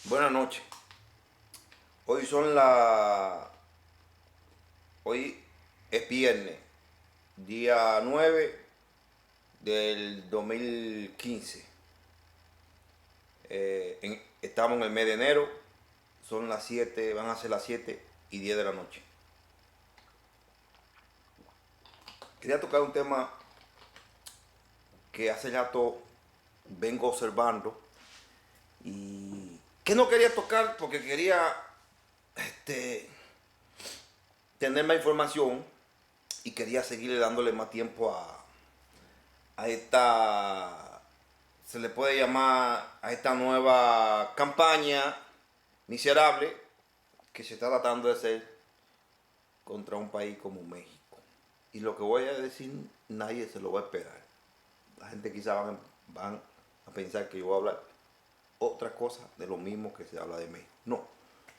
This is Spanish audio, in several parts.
Buenas noches. Hoy son la... Hoy es viernes, día 9 del 2015. Estamos en el mes de enero. Son las 7, van a ser las 7:10 de la noche. Quería tocar un tema que hace rato vengo observando y que no quería tocar porque quería este, tener más información y quería seguirle dándole más tiempo a esta, se le puede llamar a esta nueva campaña miserable que se está tratando de hacer contra un país como México. Y lo que voy a decir, nadie se lo va a esperar. La gente quizá van a pensar que yo voy a hablar otra cosa de lo mismo que se habla de México. No,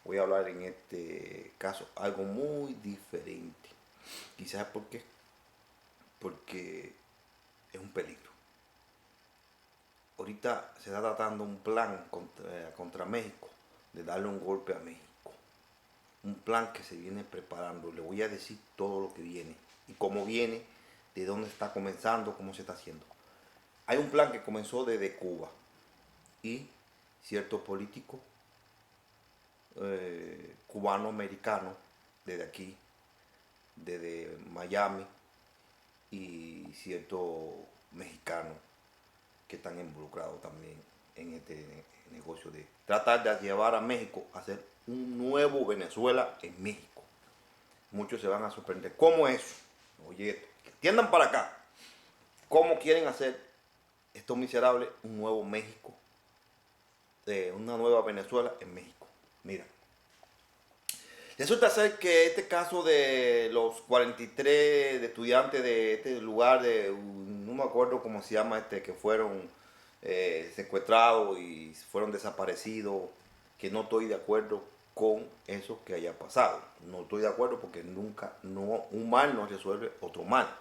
voy a hablar en este caso algo muy diferente. Quizás ¿por qué? Porque es un peligro. Ahorita se está tratando un plan contra México, de darle un golpe a México. Un plan que se viene preparando. Le voy a decir todo lo que viene y cómo viene, de dónde está comenzando, cómo se está haciendo. Hay un plan que comenzó desde Cuba y ciertos políticos cubano-americanos desde aquí, desde Miami, y ciertos mexicanos que están involucrados también en este negocio de tratar de llevar a México a hacer un nuevo Venezuela en México. Muchos se van a sorprender. ¿Cómo es? Oye, entiendan para acá. ¿Cómo quieren hacer estos miserables un nuevo México? Una nueva Venezuela en México. Mira, resulta ser que este caso de los 43 de estudiantes de este lugar, no me acuerdo cómo se llama, que fueron secuestrados y fueron desaparecidos, que no estoy de acuerdo con eso que haya pasado. No estoy de acuerdo porque nunca, no, un mal no resuelve otro mal.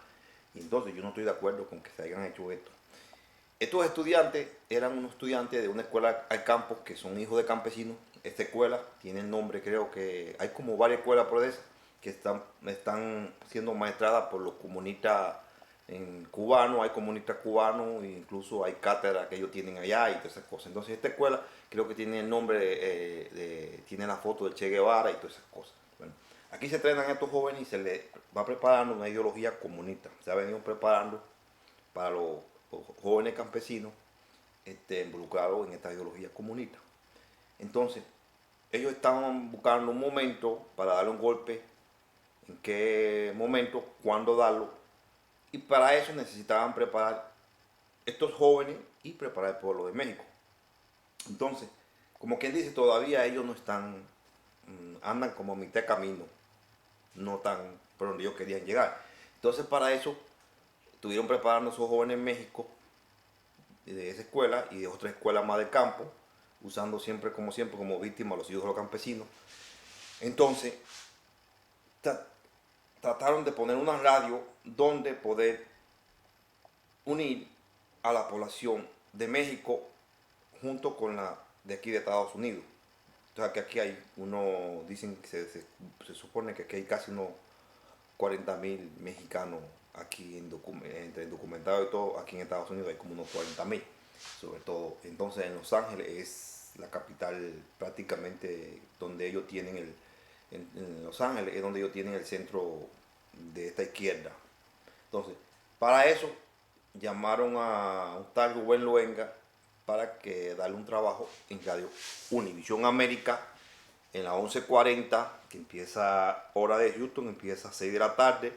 Y entonces yo no estoy de acuerdo con que se hayan hecho esto. Estos estudiantes eran unos estudiantes de una escuela al campo que son hijos de campesinos. Esta escuela tiene el nombre, creo que hay como varias escuelas por eso que están siendo maestradas por los comunistas en cubanos, hay comunistas cubanos, e incluso hay cátedras que ellos tienen allá y todas esas cosas. Entonces esta escuela creo que tiene el nombre, tiene la foto de Che Guevara y todas esas cosas. Bueno, aquí se entrenan a estos jóvenes y se les va preparando una ideología comunista. Se ha venido preparando para los jóvenes campesinos involucrados en esta ideología comunista. Entonces, ellos estaban buscando un momento para darle un golpe, en qué momento, cuándo darlo, y para eso necesitaban preparar estos jóvenes y preparar el pueblo de México. Entonces, como quien dice, todavía ellos no están, andan como a mitad de camino, no están por donde ellos querían llegar. Entonces, para eso, estuvieron preparando a esos jóvenes en México de esa escuela y de otras escuelas más del campo, usando siempre como víctima a los hijos de los campesinos. Entonces, trataron de poner una radio donde poder unir a la población de México junto con la de aquí de Estados Unidos. Entonces, que aquí hay dicen que se supone que aquí hay casi unos 40.000 mexicanos aquí entre documentados y todo. Aquí en Estados Unidos hay como unos 40.000, sobre todo. Entonces en Los Ángeles es la capital prácticamente donde ellos tienen en Los Ángeles es donde ellos tienen el centro de esta izquierda. Entonces, para eso llamaron a un tal Rubén Luenga para que darle un trabajo en Radio Univisión América en la 11:40, que empieza hora de Houston, empieza a 6 de la tarde,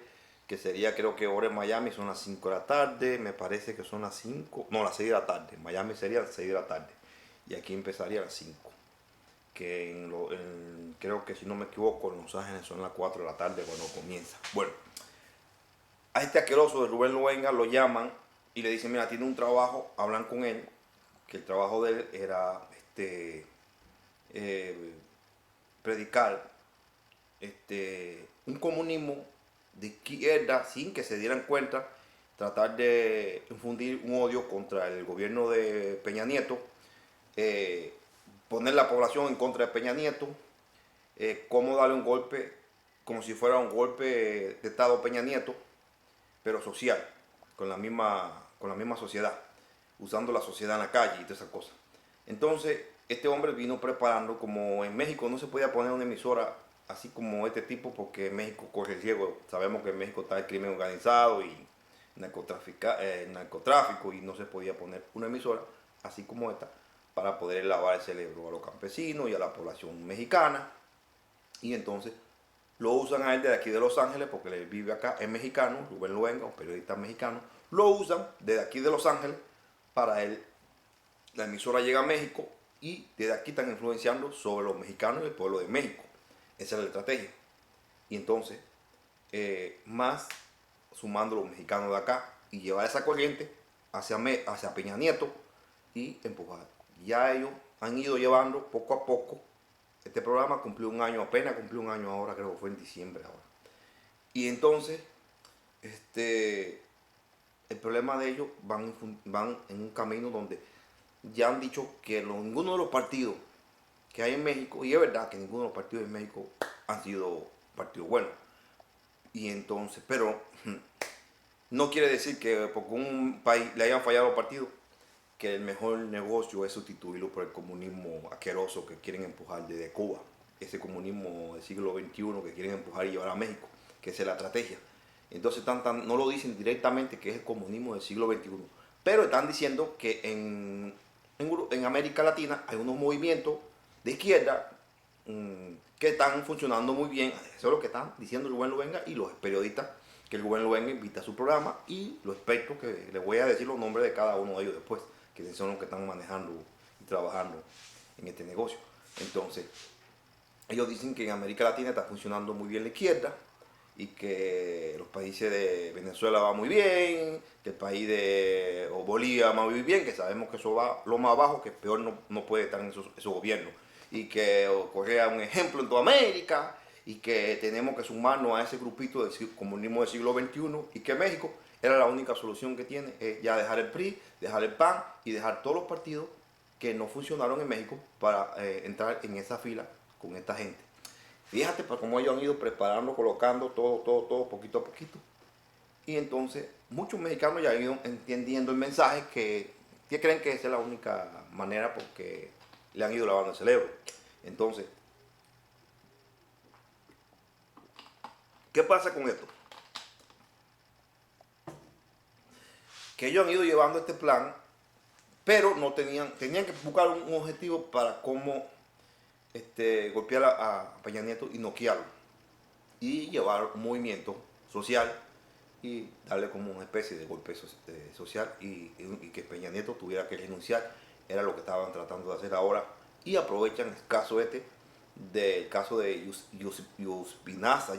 que sería creo que hora en Miami son las 5 de la tarde, me parece que son las 5, no, las 6 de la tarde, en Miami sería las 6 de la tarde, y aquí empezaría a las 5, que creo que si no me equivoco en Los Ángeles son las 4 de la tarde cuando comienza. Bueno, a este asqueroso de Rubén Luenga lo llaman y le dicen, mira, tiene un trabajo, hablan con él, que el trabajo de él era eh, predicar un comunismo de izquierda sin que se dieran cuenta, tratar de infundir un odio contra el gobierno de Peña Nieto, eh, poner la población en contra de Peña Nieto, cómo darle un golpe como si fuera un golpe de Estado Peña Nieto, pero social, con la misma sociedad, usando la sociedad en la calle y todas esas cosas. Entonces, este hombre vino preparando, como en México no se podía poner una emisora así como este tipo, porque en México corre el riesgo, sabemos que en México está el crimen organizado y narcotráfico, y no se podía poner una emisora así como esta para poder lavar el cerebro a los campesinos y a la población mexicana. Y entonces lo usan a él desde aquí de Los Ángeles, porque él vive acá, es mexicano, Rubén Luenga, un periodista mexicano, lo usan desde aquí de Los Ángeles para él. La emisora llega a México y desde aquí están influenciando sobre los mexicanos y el pueblo de México. Esa es la estrategia. Y entonces, más sumando los mexicanos de acá y llevar esa corriente hacia Peña Nieto y empujar. Ya ellos han ido llevando poco a poco. Este programa cumplió un año, apenas cumplió un año ahora, creo que fue en diciembre ahora. Y entonces, el problema de ellos van en un camino donde ya han dicho que ninguno de los partidos que hay en México, y es verdad que ninguno de los partidos en México han sido partidos buenos. Y entonces, pero no quiere decir que porque un país le hayan fallado los partidos, que el mejor negocio es sustituirlo por el comunismo asqueroso que quieren empujar desde Cuba. Ese comunismo del siglo XXI que quieren empujar y llevar a México, que esa es la estrategia. Entonces no lo dicen directamente que es el comunismo del siglo XXI, pero están diciendo que en América Latina hay unos movimientos de izquierda que están funcionando muy bien. Eso es lo que están diciendo el Rubén Luenga y los periodistas que el Rubén Luenga invita a su programa, y los expertos, que les voy a decir los nombres de cada uno de ellos después, que son los que están manejando y trabajando en este negocio. Entonces, ellos dicen que en América Latina está funcionando muy bien la izquierda y que los países de Venezuela va muy bien, que el país de Bolivia va muy bien, que sabemos que eso va lo más bajo, que peor no puede estar en esos gobiernos, y que Corea es un ejemplo en toda América, y que tenemos que sumarnos a ese grupito del comunismo del siglo XXI, y que México era la única solución que tiene, es ya dejar el PRI, dejar el PAN y dejar todos los partidos que no funcionaron en México para entrar en esa fila con esta gente. Fíjate para cómo ellos han ido preparando, colocando todo, poquito a poquito. Y entonces muchos mexicanos ya han ido entendiendo el mensaje, que creen que esa es la única manera, porque le han ido lavando el cerebro. Entonces, ¿qué pasa con esto? Que ellos han ido llevando este plan, pero no tenían que buscar un objetivo para cómo golpear a Peña Nieto y noquearlo, y llevar un movimiento social y darle como una especie de golpe social, y que Peña Nieto tuviera que renunciar. Era lo que estaban tratando de hacer ahora, y aprovechan el caso del caso de Yusupinasa,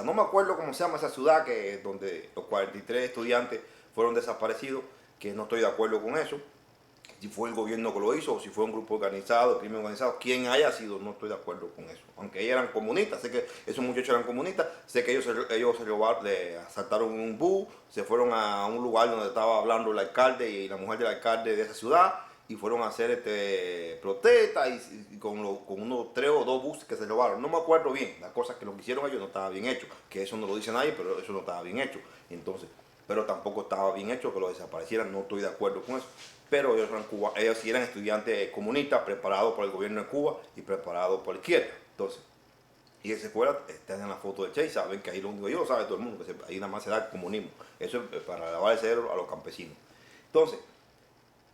no me acuerdo cómo se llama esa ciudad, donde los 43 estudiantes fueron desaparecidos, que no estoy de acuerdo con eso. Si fue el gobierno que lo hizo o si fue un grupo organizado, crimen organizado, quien haya sido, no estoy de acuerdo con eso. Aunque ellos eran comunistas, sé que esos muchachos eran comunistas, sé que ellos se robaron, le asaltaron un bus, se fueron a un lugar donde estaba hablando el alcalde y la mujer del alcalde de esa ciudad, y fueron a hacer protestas, y con unos 3 o 2 buses que se robaron. No me acuerdo bien, las cosas que lo que hicieron ellos no estaba bien hecho, que eso no lo dice nadie, pero eso no estaba bien hecho. Entonces, pero tampoco estaba bien hecho que lo desaparecieran, no estoy de acuerdo con eso. Pero ellos sí eran estudiantes comunistas, preparados por el gobierno de Cuba y preparados por la izquierda. Entonces, y esa escuela está en la foto de Che, saben que ahí lo único que yo sabe todo el mundo, que ahí nada más se da el comunismo. Eso es para lavar el cerebro a los campesinos. Entonces,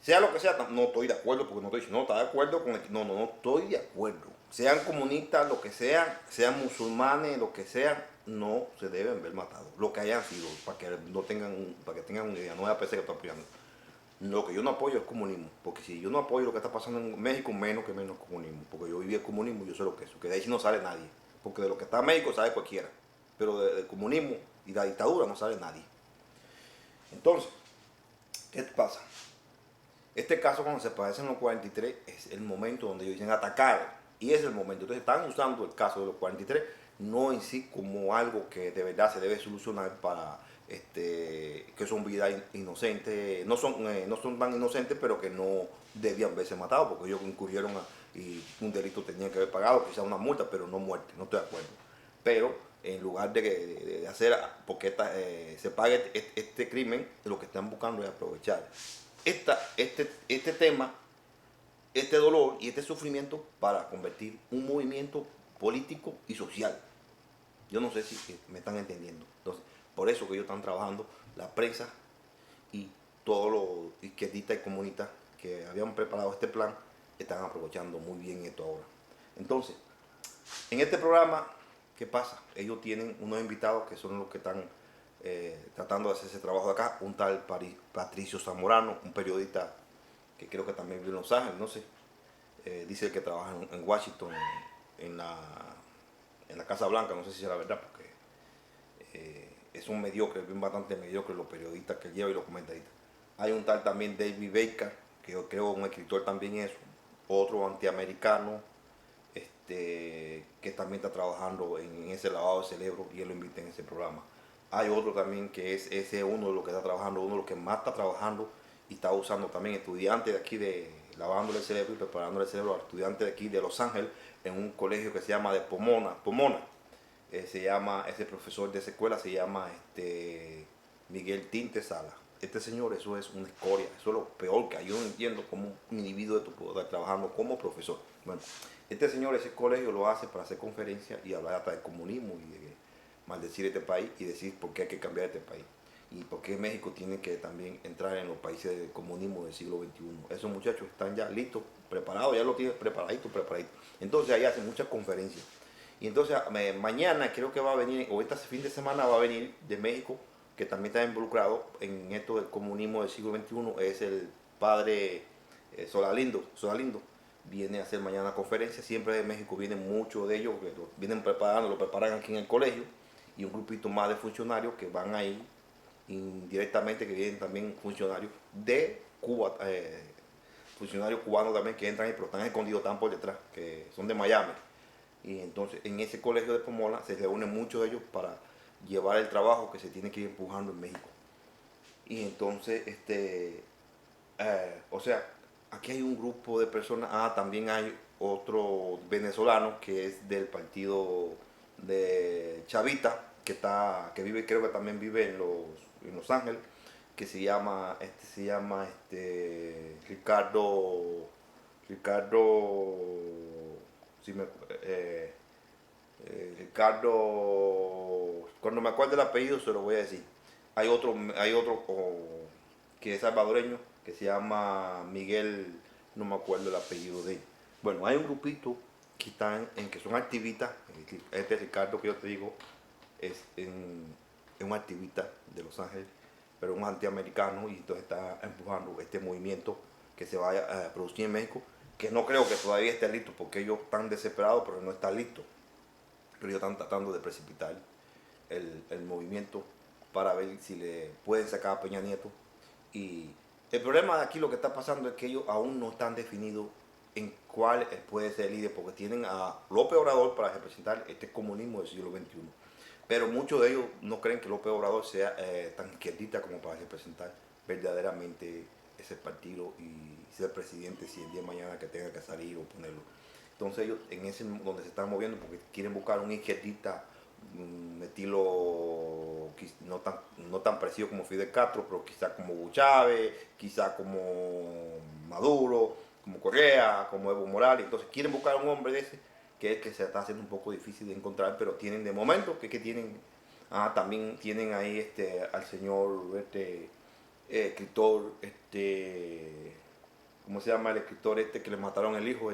sea lo que sea, no estoy de acuerdo, porque no estoy diciendo, no, está de acuerdo con el... No estoy de acuerdo. Sean comunistas, lo que sean musulmanes, lo que sean, no se deben ver matados. Lo que hayan sido, para que tengan una idea, no es a pesar que estoy apoyando. Lo que yo no apoyo es comunismo, porque si yo no apoyo lo que está pasando en México, menos comunismo, porque yo viví el comunismo y yo sé lo que es, que de ahí sí no sale nadie, porque de lo que está en México sale cualquiera, pero del comunismo y la dictadura no sale nadie. Entonces, ¿qué pasa? Este caso, cuando se parecen los 43, es el momento donde ellos dicen atacar, y es el momento. Entonces están usando el caso de los 43, no en sí como algo que de verdad se debe solucionar para que son vidas inocentes, no son tan inocentes, pero que no debían verse matado, porque ellos incurrieron y un delito tenían que haber pagado, quizás una multa, pero no muerte, no estoy de acuerdo. Pero en lugar de hacer, porque se pague este crimen, lo que están buscando es aprovechar este tema, este dolor y este sufrimiento para convertir un movimiento político y social. Yo no sé si me están entendiendo. Entonces, por eso que ellos están trabajando, la prensa y todos los izquierdistas y comunistas que habían preparado este plan, están aprovechando muy bien esto ahora. Entonces, en este programa, ¿qué pasa? Ellos tienen unos invitados que son los que están tratando de hacer ese trabajo de acá. Un tal Patricio Zamorano, un periodista que creo que también vive en Los Ángeles, no sé. Dice que trabaja en Washington, en la, en la Casa Blanca, no sé si es la verdad, porque es un mediocre, bien bastante mediocre los periodistas que lleva y los comentaristas. Hay un tal también David Baker, que yo creo un escritor también es, otro antiamericano, que también está trabajando en ese lavado de cerebro y él lo invita en ese programa. Hay otro también que es ese uno de los que está trabajando, uno de los que más está trabajando y está usando también estudiantes de aquí de lavándole el cerebro y preparándole el cerebro a estudiantes de aquí de Los Ángeles en un colegio que se llama de Pomona. Se llama, ese profesor de esa escuela se llama Miguel Tinte Sala. Este señor, eso es una escoria, eso es lo peor que hay. Yo no entiendo cómo un individuo de tu puede estar trabajando como profesor. Bueno, este señor, ese colegio lo hace para hacer conferencias y hablar hasta del comunismo y de maldecir este país y decir por qué hay que cambiar este país. Y por qué México tiene que también entrar en los países del comunismo del siglo XXI. Esos muchachos están ya listos, preparados, ya lo tienen preparadito. Entonces ahí hacen muchas conferencias. Y entonces mañana creo que va a venir, o este fin de semana va a venir de México, que también está involucrado en esto del comunismo del siglo XXI, es el padre Solalindo. Viene a hacer mañana conferencia, siempre de México vienen muchos de ellos, que lo vienen preparando, lo preparan aquí en el colegio, y un grupito más de funcionarios que van ahí indirectamente, que vienen también funcionarios de Cuba, funcionarios cubanos también que entran ahí, pero están escondidos, están por detrás, que son de Miami. Y entonces en ese colegio de Pomola se reúnen muchos de ellos para llevar el trabajo que se tiene que ir empujando en México. Y entonces, o sea, aquí hay un grupo de personas, también hay otro venezolano que es del partido de Chavita, que vive, creo que también vive en Los Ángeles, que se llama Ricardo, si me, eh, Ricardo, cuando me acuerde el apellido se lo voy a decir. Hay otro que es salvadoreño que se llama Miguel, no me acuerdo el apellido de él. Bueno, hay un grupito que están que son activistas. Este Ricardo que yo te digo es un activista de Los Ángeles, pero un antiamericano, y entonces está empujando este movimiento que se vaya a producir en México, que no creo que todavía esté listo porque ellos están desesperados, pero no está listo. Pero ellos están tratando de precipitar el movimiento para ver si le pueden sacar a Peña Nieto. Y el problema de aquí lo que está pasando es que ellos aún no están definidos en cuál puede ser el líder, porque tienen a López Obrador para representar este comunismo del siglo XXI. Pero muchos de ellos no creen que López Obrador sea tan izquierdista como para representar verdaderamente ese partido y ser presidente si el día de mañana que tenga que salir o ponerlo. Entonces ellos en ese donde se están moviendo porque quieren buscar un izquierdista, estilo no tan parecido como Fidel Castro, pero quizá como Hugo Chávez, quizá como Maduro, como Correa, como Evo Morales. Entonces quieren buscar un hombre de ese, que es que se está haciendo un poco difícil de encontrar, pero tienen de momento que tienen, también tienen ahí al señor escritor, ¿cómo se llama el escritor que le mataron el hijo?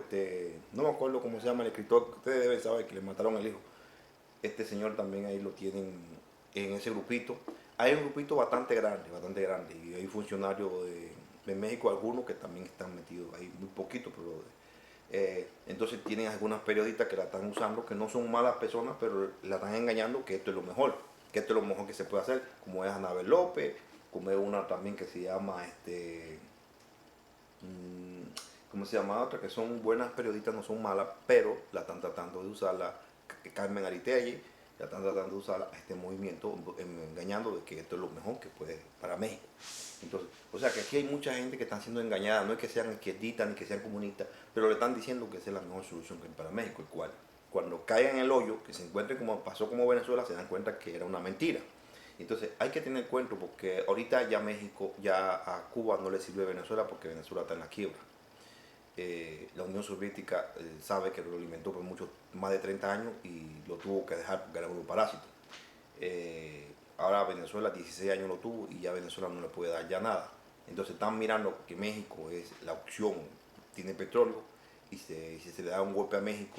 No me acuerdo cómo se llama el escritor, ustedes deben saber que le mataron el hijo. Este señor también ahí lo tienen en ese grupito. Hay un grupito bastante grande, y hay funcionarios de México, algunos que también están metidos ahí, muy poquito, pero entonces tienen algunas periodistas que la están usando, que no son malas personas, pero la están engañando que esto es lo mejor, que se puede hacer, como es Anabel López, como es una también que se llama ¿cómo se llama otra? Que son buenas periodistas, no son malas, pero la están tratando de usar Carmen Aristegui, ya están tratando de usar a este movimiento engañando de que esto es lo mejor que puede para México. Entonces, o sea que aquí hay mucha gente que están siendo engañada, no es que sean izquierdistas ni que sean comunistas, pero le están diciendo que esa es la mejor solución que hay para México, el cual cuando caigan en el hoyo, que se encuentren como pasó como Venezuela, se dan cuenta que era una mentira. Entonces hay que tener cuenta porque ahorita ya México, ya a Cuba no le sirve Venezuela porque Venezuela está en la quiebra. La Unión Soviética sabe que lo alimentó por más de 30 años y lo tuvo que dejar porque era un parásito. Ahora Venezuela 16 años lo tuvo y ya Venezuela no le puede dar ya nada. Entonces están mirando que México es la opción, tiene petróleo y si se le da un golpe a México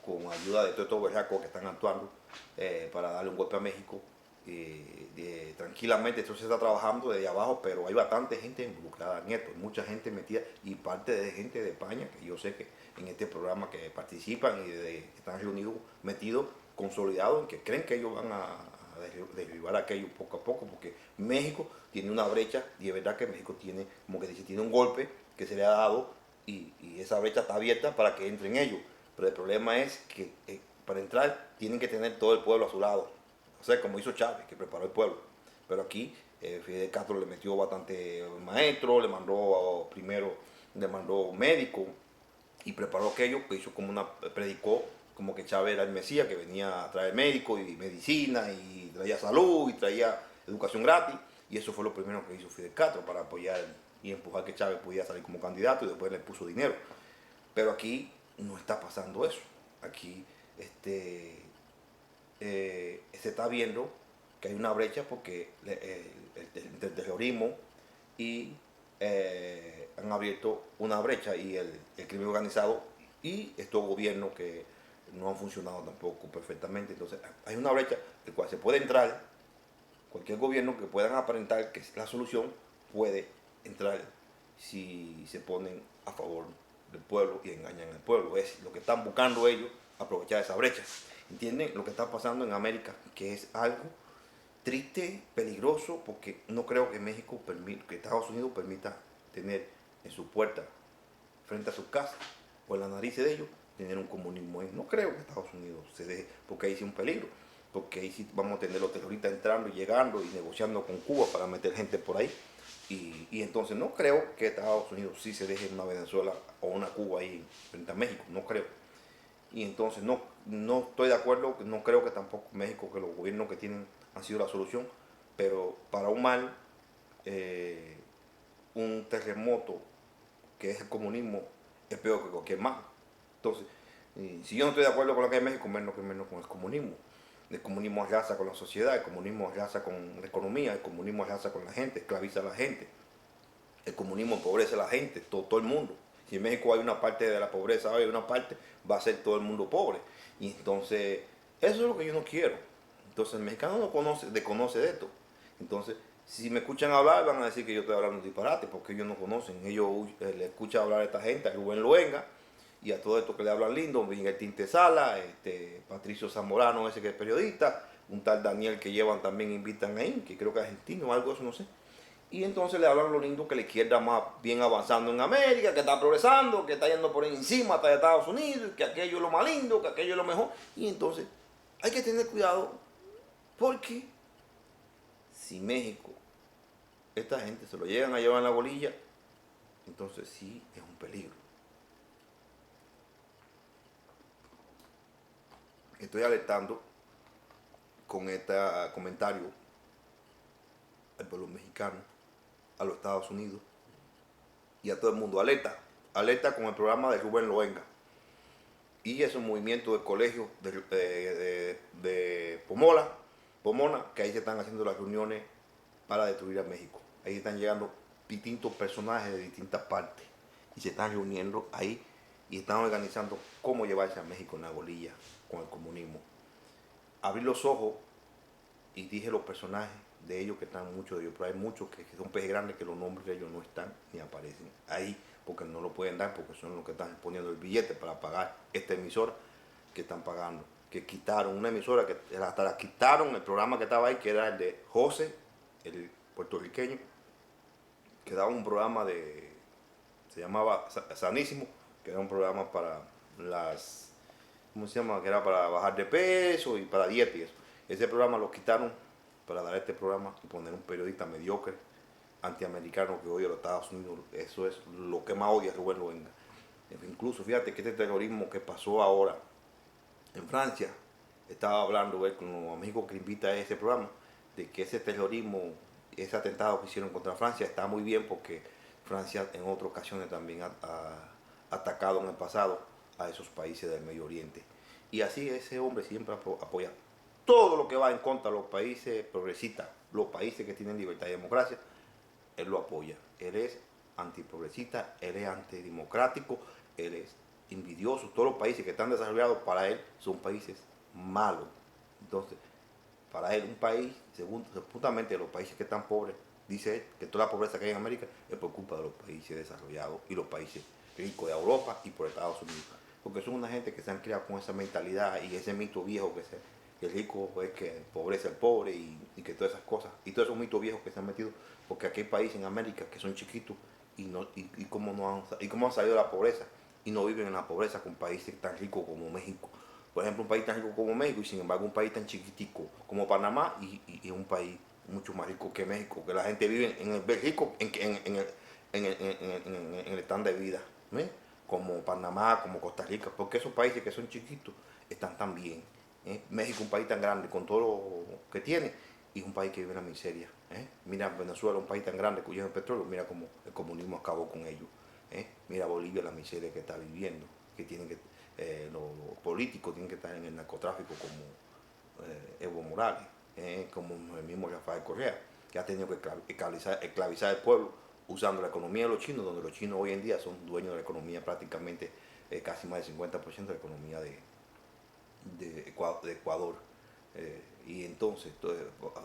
con ayuda de todos estos berracos que están actuando para darle un golpe a México, tranquilamente esto se está trabajando desde abajo, pero hay bastante gente involucrada en esto, mucha gente metida y parte de gente de España, que yo sé que en este programa que participan y que están reunidos, metidos, consolidados, en que creen que ellos van a derribar aquello poco a poco, porque México tiene una brecha y es verdad que México tiene, como que dice, tiene un golpe que se le ha dado y esa brecha está abierta para que entren ellos, pero el problema es que para entrar tienen que tener todo el pueblo a su lado. O sea, como hizo Chávez, que preparó el pueblo. Pero aquí Fidel Castro le metió bastante maestro, le mandó médico y preparó aquello que hizo como predicó como que Chávez era el Mesías que venía a traer médico y medicina y traía salud y traía educación gratis. Y eso fue lo primero que hizo Fidel Castro para apoyar y empujar que Chávez pudiera salir como candidato y después le puso dinero. Pero aquí no está pasando eso. Aquí se está viendo que hay una brecha porque el terrorismo y han abierto una brecha y el crimen organizado y estos gobiernos que no han funcionado tampoco perfectamente. Entonces hay una brecha en la cual se puede entrar, cualquier gobierno que puedan aparentar que es la solución puede entrar si se ponen a favor del pueblo y engañan al pueblo. Es lo que están buscando ellos, aprovechar esa brecha. ¿Entienden lo que está pasando en América? Que es algo triste, peligroso, porque no creo que México que Estados Unidos permita tener en su puerta, frente a sus casas o en la nariz de ellos, tener un comunismo ahí. No creo que Estados Unidos se deje, porque ahí sí es un peligro, porque ahí sí vamos a tener los terroristas entrando y llegando y negociando con Cuba para meter gente por ahí. Y entonces no creo que Estados Unidos sí se deje una Venezuela o una Cuba ahí frente a México, no creo. Y entonces no estoy de acuerdo, no creo que tampoco México, que los gobiernos que tienen han sido la solución, pero para un mal, eh, un terremoto que es el comunismo es peor que cualquier mal. Entonces, si yo no estoy de acuerdo con lo que es México, menos con el comunismo. El comunismo arrasa con la sociedad, el comunismo arrasa con la economía, el comunismo arrasa con la gente, esclaviza a la gente. El comunismo empobrece a la gente, todo el mundo. Si en México hay una parte de la pobreza, hay una parte, va a ser todo el mundo pobre. Y entonces, eso es lo que yo no quiero. Entonces, el mexicano no desconoce de esto. Entonces, si me escuchan hablar, van a decir que yo estoy hablando disparate, porque ellos no conocen. Ellos le escuchan hablar a esta gente, a Rubén Luenga, y a todo esto que le hablan lindo, Miguel Tintesala, Patricio Zamorano, ese que es periodista, un tal Daniel que llevan también, invitan ahí, que creo que es argentino o algo de eso, no sé. Y entonces le hablan lo lindo que la izquierda más bien avanzando en América, que está progresando, que está yendo por encima hasta Estados Unidos, que aquello es lo más lindo, que aquello es lo mejor. Y entonces hay que tener cuidado porque si México, esta gente se lo llegan a llevar en la bolilla, entonces sí es un peligro. Estoy alertando con este comentario al pueblo mexicano, a los Estados Unidos y a todo el mundo. Alerta, alerta con el programa de Rubén Loenga. Y es un movimiento de colegios de Pomona, que ahí se están haciendo las reuniones para destruir a México. Ahí están llegando distintos personajes de distintas partes y se están reuniendo ahí y están organizando cómo llevarse a México en la bolilla con el comunismo. Abrir los ojos y dije los personajes de ellos, que están muchos de ellos, pero hay muchos que son peces grandes que los nombres de ellos no están ni aparecen ahí porque no lo pueden dar, porque son los que están poniendo el billete para pagar esta emisora que están pagando, que quitaron una emisora que hasta la quitaron, el programa que estaba ahí, que era el de José, el puertorriqueño, que daba un programa se llamaba Sanísimo, que era un programa para las ¿cómo se llama? Que era para bajar de peso y para dieta y eso. Ese programa lo quitaron para dar este programa y poner un periodista mediocre, antiamericano que odia a los Estados Unidos. Eso es lo que más odia Rubén Loenga. Incluso fíjate que este terrorismo que pasó ahora en Francia, estaba hablando él con los amigos que invita a ese programa, de que ese terrorismo, ese atentado que hicieron contra Francia está muy bien porque Francia en otras ocasiones también ha atacado en el pasado a esos países del Medio Oriente. Y así ese hombre siempre apoya todo lo que va en contra de los países progresistas, los países que tienen libertad y democracia, él lo apoya. Él es antiprogresista, él es antidemocrático, él es envidioso. Todos los países que están desarrollados para él son países malos. Entonces, para él un país, según justamente los países que están pobres, dice él que toda la pobreza que hay en América es por culpa de los países desarrollados y los países ricos de Europa y por Estados Unidos. Porque son una gente que se han criado con esa mentalidad y ese mito viejo que el rico es que empobrece al pobre y que todas esas cosas. Y todos esos mitos viejos que se han metido, porque aquí hay países en América que son chiquitos y cómo han salido de la pobreza y no viven en la pobreza con países tan ricos como México. Por ejemplo, un país tan rico como México y sin embargo un país tan chiquitico como Panamá y un país mucho más rico que México, que la gente vive en el rico en el estándar de vida, ¿eh? Como Panamá, como Costa Rica, porque esos países que son chiquitos están tan bien. México, un país tan grande con todo lo que tiene, y es un país que vive en la miseria. Mira Venezuela, un país tan grande cuyo es el petróleo, mira cómo el comunismo acabó con ellos. Mira Bolivia, la miseria que está viviendo, que tienen que los políticos tienen que estar en el narcotráfico como Evo Morales, como el mismo Rafael Correa, que ha tenido que esclavizar al pueblo usando la economía de los chinos, donde los chinos hoy en día son dueños de la economía prácticamente casi más del 50% de la economía de Ecuador. Y entonces,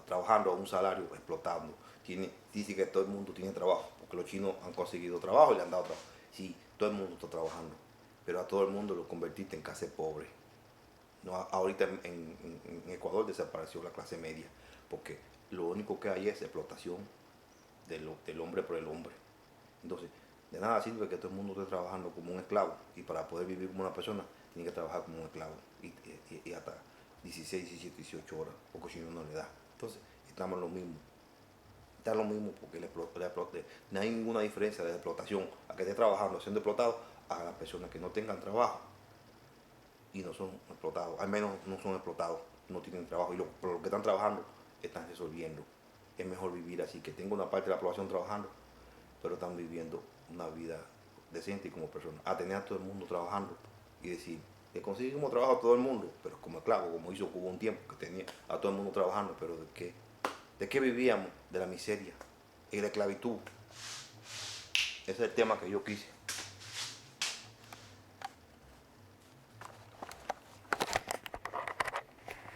trabajando a un salario, explotando. Dice que todo el mundo tiene trabajo, porque los chinos han conseguido trabajo y le han dado trabajo. Sí, todo el mundo está trabajando, pero a todo el mundo lo convertiste en clase pobre. No, ahorita en Ecuador desapareció la clase media, porque lo único que hay es explotación del hombre por el hombre. Entonces, de nada sirve que todo el mundo esté trabajando como un esclavo, y para poder vivir como una persona tiene que trabajar como un esclavo y hasta 16, 17, 18 horas, porque si no, no le da. Entonces, estamos en lo mismo. Está lo mismo porque no hay ninguna diferencia de explotación a que esté trabajando, siendo explotado, a las personas que no tengan trabajo y no son explotados, al menos no son explotados, no tienen trabajo, pero los que están trabajando están resolviendo. Es mejor vivir así, que tenga una parte de la población trabajando, pero están viviendo una vida decente y como persona. A tener a todo el mundo trabajando y decir, que conseguimos trabajo a todo el mundo, pero como esclavo, como hizo Cuba un tiempo, que tenía a todo el mundo trabajando, pero ¿de qué? ¿De qué vivíamos? De la miseria y de la esclavitud. Ese es el tema que yo quise